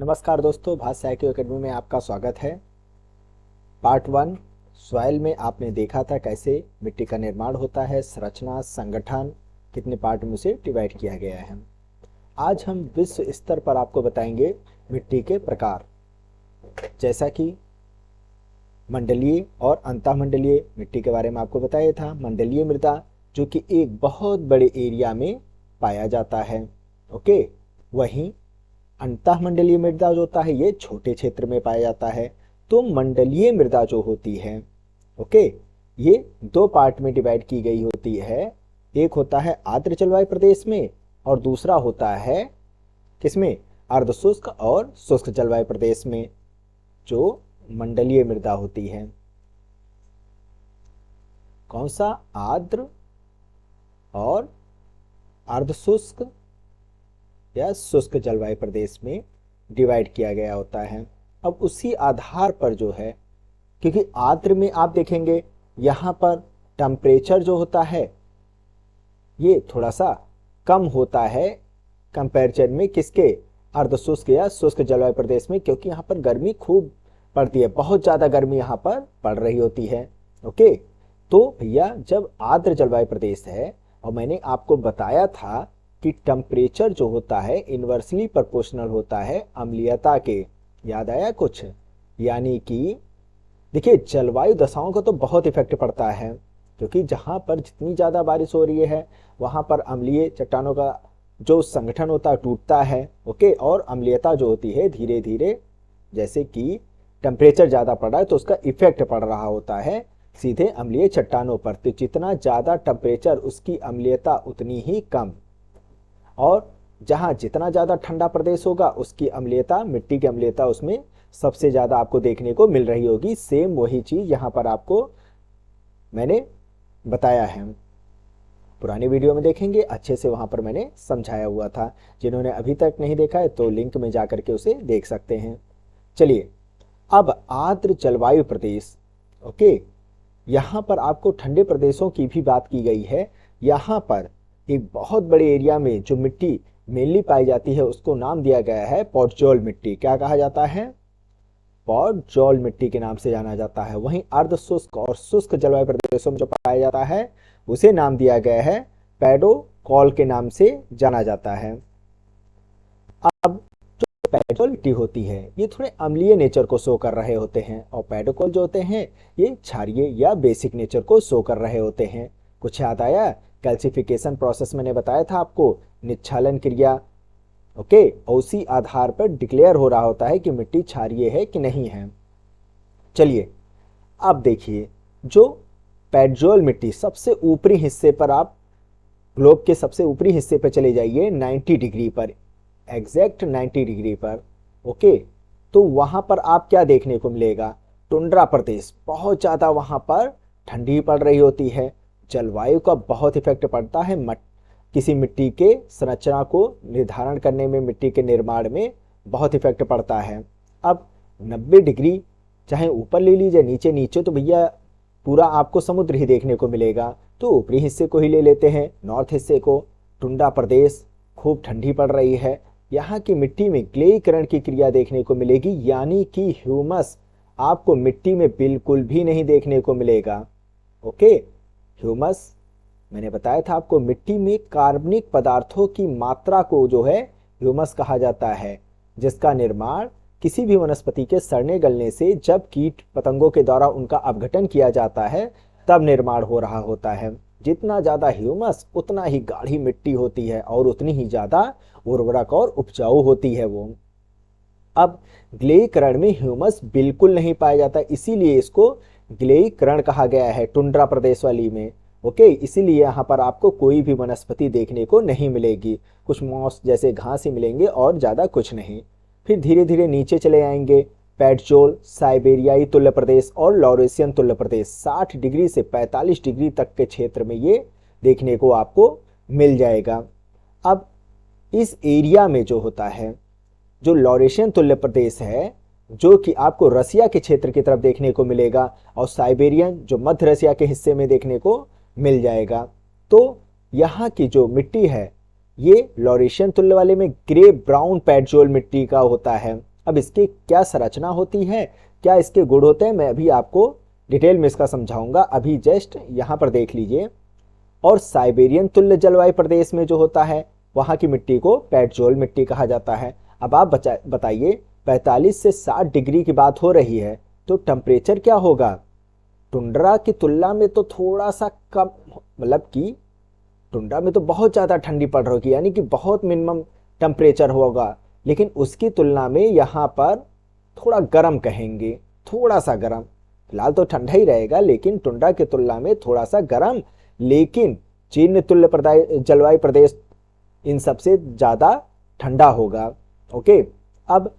नमस्कार दोस्तों, भाषा साइकिल एकेडमी में आपका स्वागत है। पार्ट 1 सॉइल में आपने देखा था कैसे मिट्टी का निर्माण होता है, संरचना, संगठन, कितने पार्ट में उसे डिवाइड किया गया है। आज हम विश्व स्तर पर आपको बताएंगे मिट्टी के प्रकार, जैसा कि मंडलीय और अंतःमंडलीय मिट्टी के बारे में आपको बताया था। मंडलीय मृदा जो कि एक बहुत बड़े एरिया में पाया जाता है, ओके। वहीं अंतःमंडलीय मृदा जो होता है ये छोटे क्षेत्र में पाया जाता है। तो मंडलीय मृदा जो होती है, ओके, ये दो पार्ट में डिवाइड की गई होती है। एक होता है आर्द्र जलवायु प्रदेश में और दूसरा होता है किसमें, अर्धशुष्क और शुष्क जलवायु प्रदेश में जो मंडलीय मृदा होती है। कौन सा, आर्द्र और अर्धशुष्क या शुष्क जलवायु प्रदेश में डिवाइड किया गया होता है। अब उसी आधार पर जो है, क्योंकि आर्द्र में आप देखेंगे यहाँ पर टेम्परेचर जो होता है ये थोड़ा सा कम होता है कंपैरिजन में किसके, अर्धशुष्क या शुष्क जलवायु प्रदेश में, क्योंकि यहाँ पर गर्मी खूब पड़ती है, बहुत ज़्यादा गर्मी यहाँ पर पड़ रही होती है, ओके। तो भैया जब आर्द्र जलवायु प्रदेश है, और मैंने आपको बताया था कि टेम्परेचर जो होता है इन्वर्सली प्रोपोर्शनल होता है अम्लीयता के, याद आया कुछ। यानी कि देखिए जलवायु दशाओं का तो बहुत इफेक्ट पड़ता है, क्योंकि जहाँ पर जितनी ज़्यादा बारिश हो रही है वहाँ पर अम्लीय चट्टानों का जो संगठन होता है टूटता है, ओके। और अम्लीयता जो होती है धीरे धीरे, जैसे कि टेम्परेचर ज़्यादा पड़ रहा है तो उसका इफेक्ट पड़ रहा होता है सीधे अम्लीय चट्टानों पर। तो जितना ज़्यादा टेम्परेचर उसकी अम्लीयता उतनी ही कम, और जहाँ जितना ज़्यादा ठंडा प्रदेश होगा उसकी अम्लीयता, मिट्टी की अम्लीयता उसमें सबसे ज़्यादा आपको देखने को मिल रही होगी। सेम वही चीज़ यहाँ पर आपको मैंने बताया है, पुरानी वीडियो में देखेंगे अच्छे से, वहाँ पर मैंने समझाया हुआ था। जिन्होंने अभी तक नहीं देखा है तो लिंक में जा करके उसे देख सकते हैं। चलिए अब आर्द्र जलवायु प्रदेश, ओके, यहाँ पर आपको ठंडे प्रदेशों की भी बात की गई है। यहाँ पर एक बहुत बड़े एरिया में जो मिट्टी मेनली पाई जाती है उसको नाम दिया गया है पॉटजोल मिट्टी। क्या कहा जाता है, पॉटजोल मिट्टी के नाम से जाना जाता है। वहीं अर्धशुष्क और शुष्क जलवायु प्रदेशों में जो पाया जाता है उसे नाम दिया गया है पैडोकॉल के नाम से जाना जाता है। अब जो पैडोकॉल मिट्टी होती है ये थोड़े अम्लीय नेचर को शो कर रहे होते हैं, और पैडोकॉल जो होते हैं ये क्षारीय या बेसिक नेचर को शो कर रहे होते हैं। कुछ याद आया, कैल्सिफिकेशन प्रोसेस मैंने बताया था आपको, निच्छालन क्रिया, ओके। और उसी आधार पर डिक्लेयर हो रहा होता है कि मिट्टी क्षारीय है कि नहीं है। चलिए अब देखिए, जो पैडोकॉल मिट्टी सबसे ऊपरी हिस्से पर, आप ग्लोब के सबसे ऊपरी हिस्से पर चले जाइए 90 डिग्री पर, एग्जैक्ट 90 डिग्री पर, ओके। तो वहां पर आप क्या देखने को मिलेगा, टुंड्रा प्रदेश, बहुत ज़्यादा वहां पर ठंडी पड़ रही होती है। जलवायु का बहुत इफेक्ट पड़ता है किसी मिट्टी के संरचना को निर्धारण करने में, मिट्टी के निर्माण में बहुत इफेक्ट पड़ता है। अब 90 डिग्री चाहे ऊपर ले लीजिए नीचे, नीचे तो भैया पूरा आपको समुद्र ही देखने को मिलेगा, तो ऊपरी हिस्से को ही ले लेते हैं, नॉर्थ हिस्से को। टुंड्रा प्रदेश, खूब ठंडी पड़ रही है, यहाँ की मिट्टी में ग्लेयीकरण की क्रिया देखने को मिलेगी, यानी कि ह्यूमस आपको मिट्टी में बिल्कुल भी नहीं देखने को मिलेगा, ओके। ह्यूमस मैंने बताया था आपको, मिट्टी में कार्बनिक पदार्थों की मात्रा को जो है ह्यूमस कहा जाता है, जिसका निर्माण किसी भी वनस्पति के सड़ने गलने से, जब कीट पतंगों के द्वारा उनका अपघटन किया जाता है तब निर्माण हो रहा होता है। जितना ज़्यादा ह्यूमस उतना ही गाढ़ी मिट्टी होती है और उतनी ही ज़्यादा उर्वरक और उपजाऊ होती है वो। अब ग्लेयीकरण में ह्यूमस बिल्कुल नहीं पाया जाता, इसीलिए इसको ग्लेयीकरण कहा गया है टुंड्रा प्रदेश वाली में, ओके। इसीलिए यहाँ पर आपको कोई भी वनस्पति देखने को नहीं मिलेगी, कुछ मॉस जैसे घास ही मिलेंगे और ज़्यादा कुछ नहीं। फिर धीरे धीरे नीचे चले आएंगे, पैडोकॉल, साइबेरियाई तुल्य प्रदेश और लॉरेशियन तुल्य प्रदेश, 60 डिग्री से 45 डिग्री तक के क्षेत्र में ये देखने को आपको मिल जाएगा। अब इस एरिया में जो होता है, जो लॉरेशियन तुल्य प्रदेश है, जो कि आपको रसिया के क्षेत्र की तरफ देखने को मिलेगा, और साइबेरियन जो मध्य रसिया के हिस्से में देखने को मिल जाएगा। तो यहाँ की जो मिट्टी है ये लॉरेशियन तुल्य वाले में ग्रे ब्राउन पैडोकॉल मिट्टी का होता है। अब इसकी क्या संरचना होती है, क्या इसके गुण होते हैं, मैं अभी आपको डिटेल में इसका समझाऊंगा। अभी जस्ट यहाँ पर देख लीजिए। और साइबेरियन तुल्य जलवायु प्रदेश में जो होता है वहाँ की मिट्टी को पेट्रोल मिट्टी कहा जाता है। अब आप बताइए 45 से 60 डिग्री की बात हो रही है तो टेम्परेचर क्या होगा? टुंड्रा की तुलना में तो थोड़ा सा कम, मतलब कि टुंड्रा में तो बहुत ज़्यादा ठंडी पड़ रही होगी, यानी कि बहुत मिनिमम टेम्परेचर होगा, लेकिन उसकी तुलना में यहाँ पर थोड़ा गर्म कहेंगे, थोड़ा सा गर्म। फिलहाल तो ठंडा ही रहेगा लेकिन टुंड्रा की तुलना में थोड़ा सा गर्म। लेकिन चीन तुल्य जलवायु प्रदेश इन सबसे ज़्यादा ठंडा होगा। ओके, अब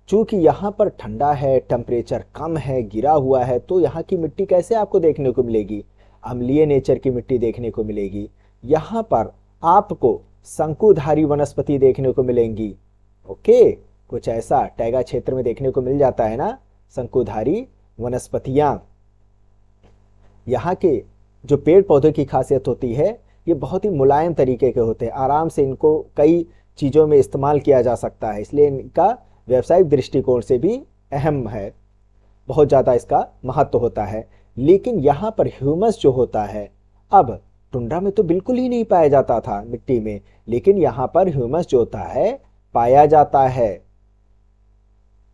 चूंकि यहाँ पर ठंडा है, टेम्परेचर कम है, गिरा हुआ है, तो यहाँ की मिट्टी कैसे आपको देखने को मिलेगी? अम्लीय नेचर की मिट्टी देखने को मिलेगी। यहाँ पर आपको शंकुधारी वनस्पति देखने को मिलेंगी। ओके, कुछ ऐसा टैगा क्षेत्र में देखने को मिल जाता है ना, शंकुधारी वनस्पतियां। यहाँ के जो पेड़ पौधे की खासियत होती है, ये बहुत ही मुलायम तरीके के होते हैं, आराम से इनको कई चीज़ों में इस्तेमाल किया जा सकता है, इसलिए इनका व्यावसायिक दृष्टिकोण से भी अहम है, बहुत ज़्यादा इसका महत्व होता है। लेकिन यहाँ पर ह्यूमस जो होता है, अब टुंड्रा में तो बिल्कुल ही नहीं पाया जाता था मिट्टी में, लेकिन यहाँ पर ह्यूमस जो होता है पाया जाता है,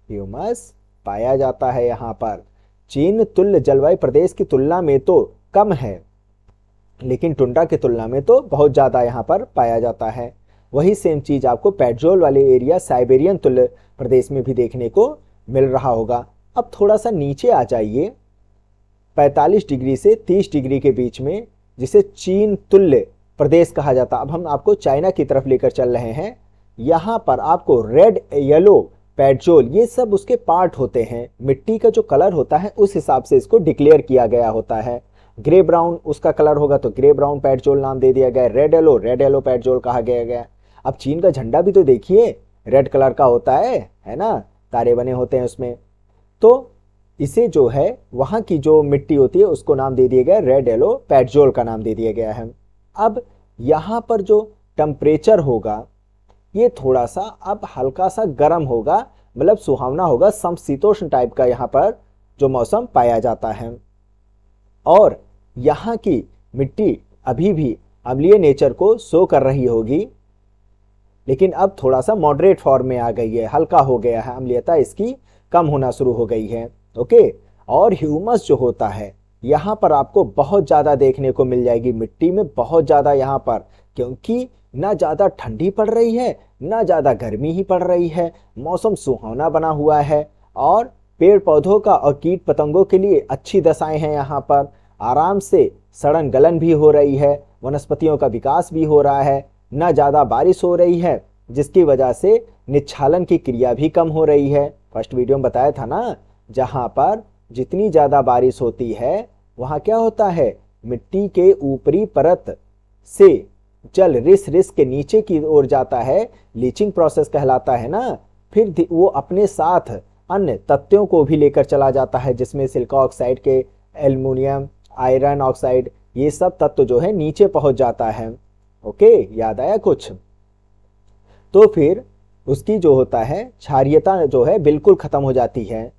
ह्यूमस पाया जाता है यहाँ पर। चीन तुल्य जलवायु प्रदेश की तुलना में तो कम है, लेकिन टुंड्रा की तुलना में तो बहुत ज़्यादा यहाँ पर पाया जाता है। वही सेम चीज़ आपको पेट्रोल वाले एरिया साइबेरियन तुल्य प्रदेश में भी देखने को मिल रहा होगा। अब थोड़ा सा नीचे आ जाइए, 45 डिग्री से 30 डिग्री के बीच में, जिसे चीन तुल्य प्रदेश कहा जाता है। अब हम आपको चाइना की तरफ लेकर चल रहे हैं। यहाँ पर आपको रेड, येलो, पेट्रोल, ये सब उसके पार्ट होते हैं। मिट्टी का जो कलर होता है उस हिसाब से इसको डिक्लेयर किया गया होता है। ग्रे ब्राउन उसका कलर होगा तो ग्रे ब्राउन पेट्रोल नाम दे दिया गया, रेड येलो पेट्रोल कहा गया। अब चीन का झंडा भी तो देखिए, रेड कलर का होता है ना, तारे बने होते हैं उसमें। तो इसे जो है वहाँ की जो मिट्टी होती है उसको नाम दे दिया गया, रेड येलो पेट्रोल का नाम दे दिया गया है। अब यहाँ पर जो टेम्परेचर होगा ये थोड़ा सा अब हल्का सा गर्म होगा, मतलब सुहावना होगा, समशीतोष्ण टाइप का यहाँ पर जो मौसम पाया जाता है। और यहाँ की मिट्टी अभी भी अम्लीय नेचर को शो कर रही होगी, लेकिन अब थोड़ा सा मॉडरेट फॉर्म में आ गई है, हल्का हो गया है, अम्लीयता इसकी कम होना शुरू हो गई है। ओके, और ह्यूमस जो होता है यहाँ पर आपको बहुत ज़्यादा देखने को मिल जाएगी मिट्टी में, बहुत ज़्यादा यहाँ पर, क्योंकि ना ज़्यादा ठंडी पड़ रही है ना ज़्यादा गर्मी ही पड़ रही है, मौसम सुहावना बना हुआ है। और पेड़ पौधों का और कीट पतंगों के लिए अच्छी दशाएं हैं यहाँ पर, आराम से सड़न गलन भी हो रही है, वनस्पतियों का विकास भी हो रहा है, ना ज़्यादा बारिश हो रही है जिसकी वजह से निच्छालन की क्रिया भी कम हो रही है। फर्स्ट वीडियो में बताया था ना, जहाँ पर जितनी ज़्यादा बारिश होती है वहाँ क्या होता है, मिट्टी के ऊपरी परत से जल रिस के नीचे की ओर जाता है, लीचिंग प्रोसेस कहलाता है ना। फिर वो अपने साथ अन्य तत्वों को भी लेकर चला जाता है, जिसमें सिलिका ऑक्साइड के एल्युमिनियम, आयरन ऑक्साइड, ये सब तत्व जो है नीचे पहुंच जाता है। ओके, याद आया कुछ? तो फिर उसकी जो होता है क्षारीयता जो है बिल्कुल खत्म हो जाती है।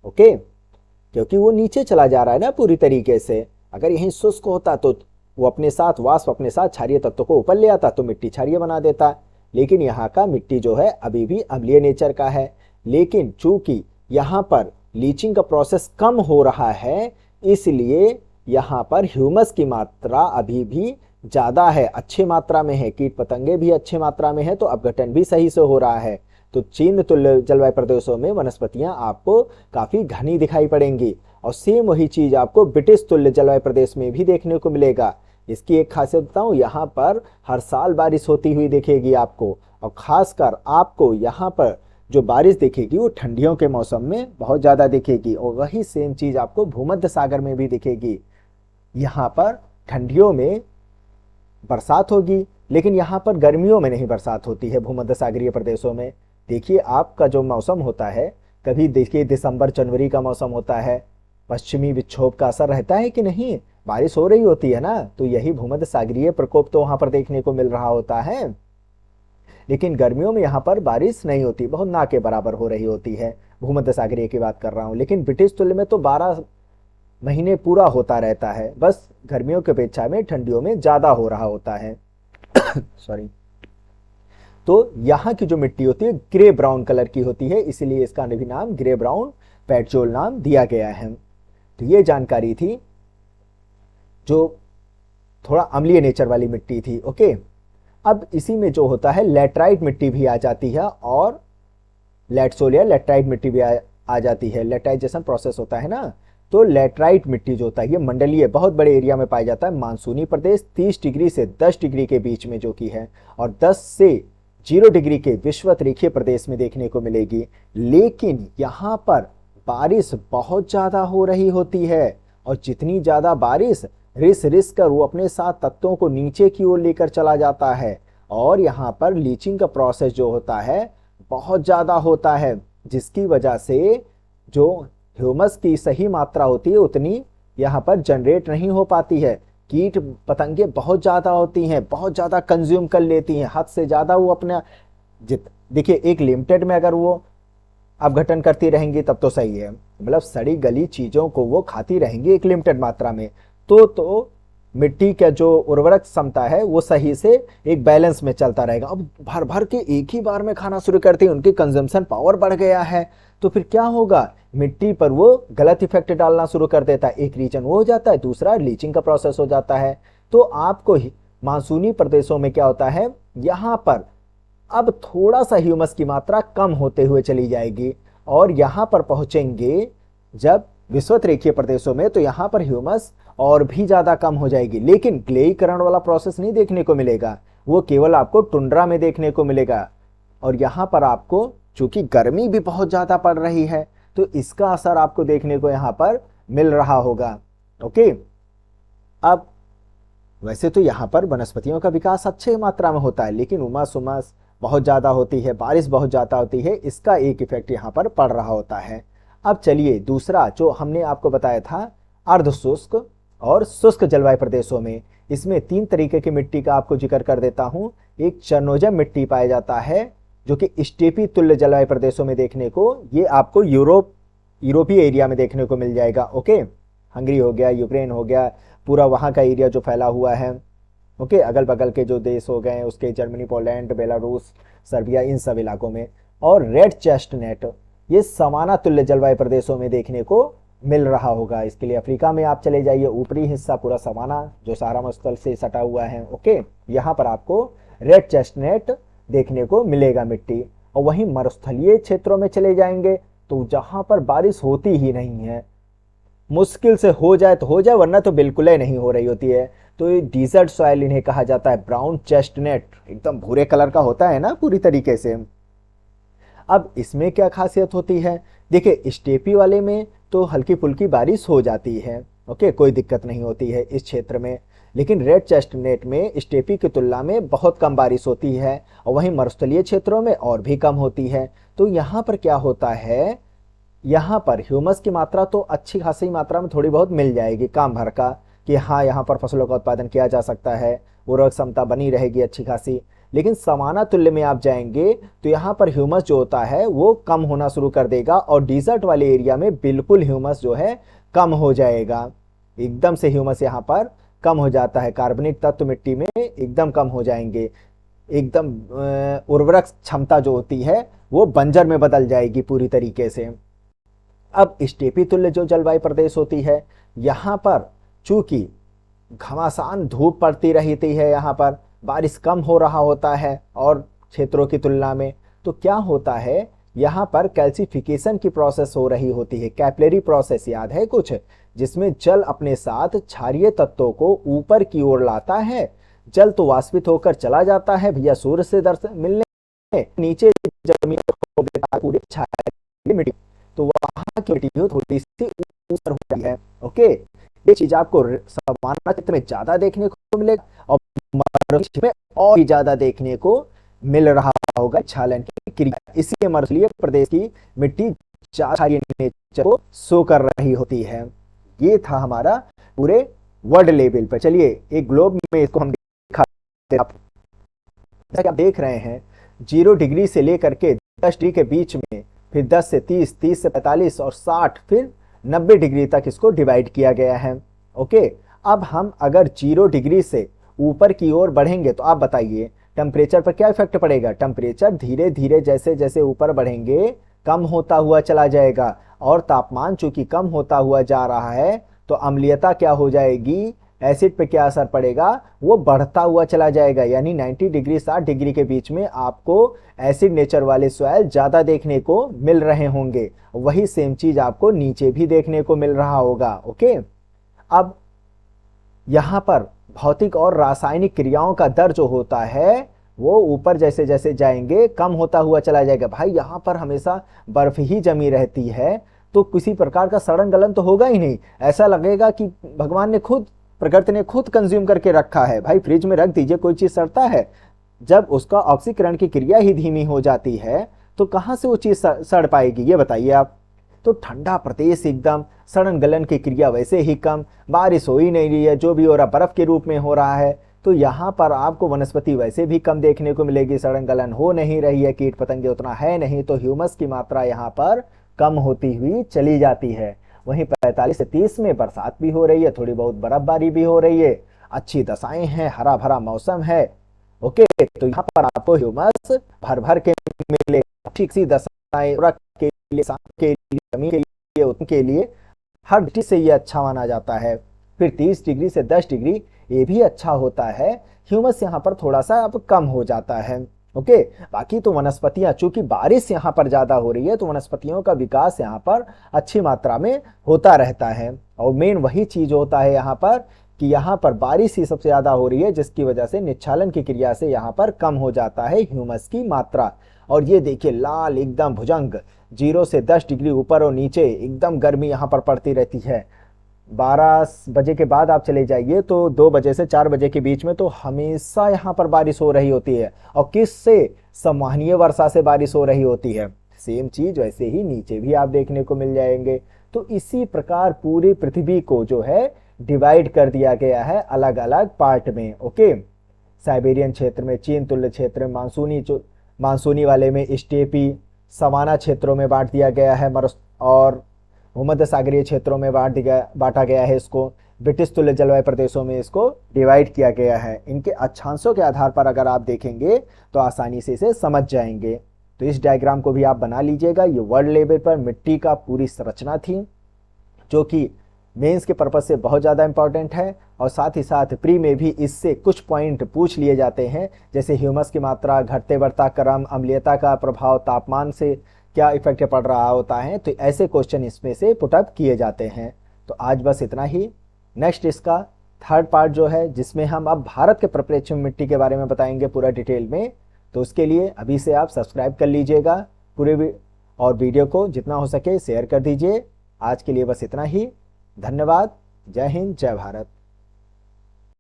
ओके, क्योंकि वो नीचे चला जा रहा है ना पूरी तरीके से। अगर यहीं शुष्क होता तो वो अपने साथ वाष्प अपने साथ क्षारीय तत्व को ऊपर ले आता तो मिट्टी क्षारीय बना देता, लेकिन यहाँ का मिट्टी जो है अभी भी अम्लीय नेचर का है। लेकिन चूंकि यहाँ पर लीचिंग का प्रोसेस कम हो रहा है, इसलिए यहाँ पर ह्यूमस की मात्रा अभी भी ज़्यादा है, अच्छी मात्रा में है, कीट पतंगे भी अच्छे मात्रा में है, तो अपघटन भी सही से हो रहा है। तो चीन तुल्य जलवायु प्रदेशों में वनस्पतियां आपको काफ़ी घनी दिखाई पड़ेंगी। और सेम वही चीज़ आपको ब्रिटिश तुल्य जलवायु प्रदेश में भी देखने को मिलेगा। इसकी एक खासियत बताऊँ, यहाँ पर हर साल बारिश होती हुई दिखेगी आपको, और ख़ासकर आपको यहाँ पर जो बारिश दिखेगी वो ठंडियों के मौसम में बहुत ज़्यादा दिखेगी। और वही सेम चीज़ आपको भूमध्य सागर में भी दिखेगी। यहाँ पर ठंडियों में बरसात होगी, लेकिन यहाँ पर गर्मियों में नहीं बरसात होती है भूमध्य सागरीय प्रदेशों में। देखिए आपका जो मौसम होता है, कभी देखिए दिसंबर जनवरी का मौसम होता है, पश्चिमी विक्षोभ का असर रहता है कि नहीं, बारिश हो रही होती है ना, तो यही भूमध्य सागरीय प्रकोप तो वहाँ पर देखने को मिल रहा होता है। लेकिन गर्मियों में यहाँ पर बारिश नहीं होती, बहुत ना के बराबर हो रही होती है। भूमध्य सागरीय की बात कर रहा हूँ, लेकिन ब्रिटिश तुल्य में तो 12 महीने पूरा होता रहता है, बस गर्मियों की अपेक्षा में ठंडियों में ज्यादा हो रहा होता है। सॉरी। तो यहाँ की जो मिट्टी होती है ग्रे ब्राउन कलर की होती है, इसीलिए इसका भी नाम ग्रे ब्राउन पेट्रोल नाम दिया गया है। तो ये जानकारी थी जो थोड़ा अम्लीय नेचर वाली मिट्टी थी। ओके, अब इसी में जो होता है लेटराइट मिट्टी भी आ जाती है, और लेटसोल या लेटराइट मिट्टी भी आ जाती है। लेटराइजेशन प्रोसेस होता है ना, तो लेटराइट मिट्टी जो होता है ये मंडलीय बहुत बड़े एरिया में पाया जाता है। मानसूनी प्रदेश 30 डिग्री से 10 डिग्री के बीच में जो कि है, और 10 से 0 डिग्री के विषुवत रेखीय प्रदेश में देखने को मिलेगी। लेकिन यहाँ पर बारिश बहुत ज्यादा हो रही होती है, और जितनी ज्यादा बारिश रिस रिस कर वो अपने साथ तत्वों को नीचे की ओर लेकर चला जाता है, और यहाँ पर लीचिंग का प्रोसेस जो होता है बहुत ज्यादा होता है, जिसकी वजह से जो ह्यूमस की सही मात्रा होती है उतनी यहाँ पर जनरेट नहीं हो पाती है। कीट पतंगे बहुत ज्यादा होती हैं, बहुत ज्यादा कंज्यूम कर लेती हैं, हद से ज्यादा वो अपना देखिए एक लिमिटेड में अगर वो अपघटन करती रहेंगी तब तो सही है, मतलब सड़ी गली चीजों को वो खाती रहेंगी एक लिमिटेड मात्रा में, तो मिट्टी का जो उर्वरक क्षमता है वो सही से एक बैलेंस में चलता रहेगा। अब भर भर के एक ही बार में खाना शुरू करते हैं, उनकी कंजम्पशन पावर बढ़ गया है, तो फिर क्या होगा, मिट्टी पर वो गलत इफेक्ट डालना शुरू कर देता है। एक रीजन वो हो जाता है, दूसरा लीचिंग का प्रोसेस हो जाता है। तो आपको मानसूनी प्रदेशों में क्या होता है, यहाँ पर अब थोड़ा सा ह्यूमस की मात्रा कम होते हुए चली जाएगी, और यहाँ पर पहुंचेंगे जब विषुवत रेखीय प्रदेशों में, तो यहाँ पर ह्यूमस और भी ज्यादा कम हो जाएगी। लेकिन ग्लेयीकरण वाला प्रोसेस नहीं देखने को मिलेगा, वो केवल आपको टुंड्रा में देखने को मिलेगा। और यहाँ पर आपको चूंकि गर्मी भी बहुत ज्यादा पड़ रही है, तो इसका असर आपको देखने को यहाँ पर मिल रहा होगा। ओके, अब वैसे तो यहाँ पर वनस्पतियों का विकास अच्छे मात्रा में होता है, लेकिन उमस उमस बहुत ज्यादा होती है, बारिश बहुत ज्यादा होती है, इसका एक इफेक्ट यहाँ पर पड़ रहा होता है। अब चलिए दूसरा जो हमने आपको बताया था अर्ध शुष्क और शुष्क जलवायु प्रदेशों में, इसमें 3 तरीके की मिट्टी का आपको जिक्र कर देता हूं। एक चरनोजम मिट्टी पाया जाता है जो कि स्टेपी तुल्य जलवायु प्रदेशों में देखने को, ये आपको यूरोपीय एरिया में देखने को मिल जाएगा। ओके, हंगरी हो गया, यूक्रेन हो गया, पूरा वहां का एरिया जो फैला हुआ है। ओके, अगल बगल के जो देश हो गए उसके, जर्मनी, पोलैंड, बेलारूस, सर्बिया, इन सब इलाकों में। और रेड चेस्टनट ये समाना तुल्य जलवायु प्रदेशों में देखने को मिल रहा होगा। इसके लिए अफ्रीका में आप चले जाइए, ऊपरी हिस्सा पूरा समाना जो सहारा मरुस्थल से सटा हुआ है। ओके, यहाँ पर आपको रेड चेस्टनट देखने को मिलेगा मिट्टी। और वहीं मरुस्थलीय क्षेत्रों में चले जाएंगे तो जहां पर बारिश होती ही नहीं है, मुश्किल से हो जाए तो हो जाए, वरना तो बिल्कुल ही नहीं हो रही होती है, तो ये डिजर्ट सॉइल इन्हें कहा जाता है। ब्राउन चेस्टनट एकदम भूरे कलर का होता है ना पूरी तरीके से। अब इसमें क्या खासियत होती है, देखिए स्टेपी वाले में तो हल्की फुल्की बारिश हो जाती है, ओके, कोई दिक्कत नहीं होती है इस क्षेत्र में। लेकिन रेड चेस्टनट में स्टेपी की तुलना में बहुत कम बारिश होती है, और वहीं मरुस्थलीय क्षेत्रों में और भी कम होती है। तो यहाँ पर क्या होता है, यहाँ पर ह्यूमस की मात्रा तो अच्छी खासी मात्रा में थोड़ी बहुत मिल जाएगी काम भर का, कि हाँ यहाँ पर फसलों का उत्पादन किया जा सकता है, उर्वरक क्षमता बनी रहेगी अच्छी खासी। लेकिन समाना तुल्य में आप जाएंगे तो यहाँ पर ह्यूमस जो होता है वो कम होना शुरू कर देगा, और डिजर्ट वाले एरिया में बिल्कुल ह्यूमस जो है कम हो जाएगा। एकदम से ह्यूमस यहाँ पर कम हो जाता है, कार्बनिक तत्व मिट्टी में एकदम कम हो जाएंगे, एकदम उर्वरक क्षमता जो होती है वो बंजर में बदल जाएगी पूरी तरीके से। अब स्टेपी तुल्य जो जलवायु प्रदेश होती है, यहाँ पर चूंकि घमासान धूप पड़ती रहती है, यहाँ पर बारिश कम हो रहा होता है और क्षेत्रों की तुलना में, तो क्या होता है, यहाँ पर कैल्सिफिकेशन की प्रोसेस हो रही होती है। कैपिलरी प्रोसेस याद है कुछ, जिसमें जल अपने साथ क्षारीय तत्वों को ऊपर की ओर लाता है। जल तो वाष्पित होकर चला जाता है भैया सूर्य से दर्शन मिलने, नीचे जमीन पूरी क्षारीय मिट्टी, तो वहां की मिट्टी थोड़ी सी ऊपर हो रही है। ओके, ये चीज आपको समाना क्षेत्र में ज्यादा देखने को मिलेगा, और मरुस्थलीय में और भी ज्यादा देखने को मिल रहा होगा छालन की क्रिया। इसलिए मरुस्थलीय प्रदेश की मिट्टी क्षारीय नेचर को शो कर रही होती है। ये था हमारा पूरे वर्ल्ड लेवल पर। चलिए एक ग्लोब में इसको हम दिखाते हैं। आप देख रहे हैं 0 डिग्री से लेकर के 10 डिग्री के बीच में, फिर 10 से 30, 30 से 45 और 60, फिर 90 डिग्री तक इसको डिवाइड किया गया है। ओके, अब हम अगर 0 डिग्री से ऊपर की ओर बढ़ेंगे तो आप बताइए टेम्परेचर पर क्या इफेक्ट पड़ेगा। टेम्परेचर धीरे धीरे जैसे जैसे ऊपर बढ़ेंगे कम होता हुआ चला जाएगा, और तापमान चूंकि कम होता हुआ जा रहा है तो अम्लीयता क्या हो जाएगी, एसिड पे क्या असर पड़ेगा, वो बढ़ता हुआ चला जाएगा। यानी 90 डिग्री 60 डिग्री के बीच में आपको एसिड नेचर वाले सॉइल ज्यादा देखने को मिल रहे होंगे। वही सेम चीज आपको नीचे भी देखने को मिल रहा होगा। ओके, अब यहां पर भौतिक और रासायनिक क्रियाओं का दर जो होता है वो ऊपर जैसे जैसे जाएंगे कम होता हुआ चला जाएगा। भाई यहां पर हमेशा बर्फ ही जमी रहती है तो किसी प्रकार का सड़न गलन तो होगा ही नहीं। ऐसा लगेगा कि भगवान ने खुद, प्रकृति ने खुद कंज्यूम करके रखा है। भाई फ्रिज में रख दीजिए, कोई चीज सड़ता है? जब उसका ऑक्सीकरण की क्रिया ही धीमी हो जाती है तो कहां से वो चीज सड़ पाएगी, ये बताइए आप। तो ठंडा प्रदेश एकदम, सड़न गलन की क्रिया वैसे ही कम, बारिश हो ही नहीं रही है, जो भी हो रहा बर्फ के रूप में हो रहा है। तो यहाँ पर आपको वनस्पति वैसे भी कम देखने को मिलेगी, सड़न गलन हो नहीं रही है, कीट पतंगे उतना है नहीं, तो ह्यूमस की मात्रा यहाँ पर कम होती हुई चली जाती है। वहीं 45 से 30 में बरसात भी हो रही है, थोड़ी बहुत बर्फबारी भी हो रही है, अच्छी दशाएं हैं, हरा भरा मौसम है। ओके, तो यहाँ पर आपको ह्यूमस भर भर के मिलेगा। ठीक सी दशाएं के लिए, के लिए, जमीन के लिए, उनके लिए हर दृष्टि से ये अच्छा माना जाता है। फिर 30 डिग्री से 10 डिग्री ये भी अच्छा होता है। ह्यूमस यहाँ पर थोड़ा सा अब कम हो जाता है। ओके, बाकी तो वनस्पतियां, चूंकि बारिश यहाँ पर ज्यादा हो रही है तो वनस्पतियों का विकास यहाँ पर अच्छी मात्रा में होता रहता है। और मेन वही चीज होता है यहाँ पर कि यहाँ पर बारिश ही सबसे ज्यादा हो रही है, जिसकी वजह से निच्छालन की क्रिया से यहाँ पर कम हो जाता है ह्यूमस की मात्रा। और ये देखिए लाल एकदम भुजंग, 0 से 10 डिग्री ऊपर और नीचे एकदम गर्मी यहाँ पर पड़ती रहती है। 12 बजे के बाद आप चले जाइए तो 2 बजे से 4 बजे के बीच में तो हमेशा यहाँ पर बारिश हो रही होती है, और किससे, संवहनीय वर्षा से बारिश हो रही होती है। सेम चीज वैसे ही नीचे भी आप देखने को मिल जाएंगे। तो इसी प्रकार पूरी पृथ्वी को जो है डिवाइड कर दिया गया है अलग अलग पार्ट में। ओके, साइबेरियन क्षेत्र में, चीन तुल्य क्षेत्र में, मानसूनी वाले में स्टेपी, सवाना क्षेत्रों में बांट दिया गया है, और भूमध्य सागरीय क्षेत्रों में बांटा गया है इसको। ब्रिटिश तुल्य जलवायु प्रदेशों में इसको डिवाइड किया गया है। इनके अक्षांशों के आधार पर अगर आप देखेंगे तो आसानी से इसे समझ जाएंगे। तो इस डायग्राम को भी आप बना लीजिएगा। ये वर्ल्ड लेवल पर मिट्टी का पूरी संरचना थी, जो कि मेंस के पर्पज से बहुत ज़्यादा इंपॉर्टेंट है, और साथ ही साथ प्री में भी इससे कुछ पॉइंट पूछ लिए जाते हैं, जैसे ह्यूमस की मात्रा, घटते बढ़ता क्रम, अम्लीयता का प्रभाव, तापमान से क्या इफेक्ट पड़ रहा होता है। तो ऐसे क्वेश्चन इसमें से पुटअप किए जाते हैं। तो आज बस इतना ही। नेक्स्ट इसका थर्ड पार्ट जो है, जिसमें हम अब भारत के परिप्रेक्ष्य में मिट्टी के बारे में बताएंगे पूरा डिटेल में। तो उसके लिए अभी से आप सब्सक्राइब कर लीजिएगा पूरे, और वीडियो को जितना हो सके शेयर कर दीजिए। आज के लिए बस इतना ही। धन्यवाद। जय हिंद, जय भारत।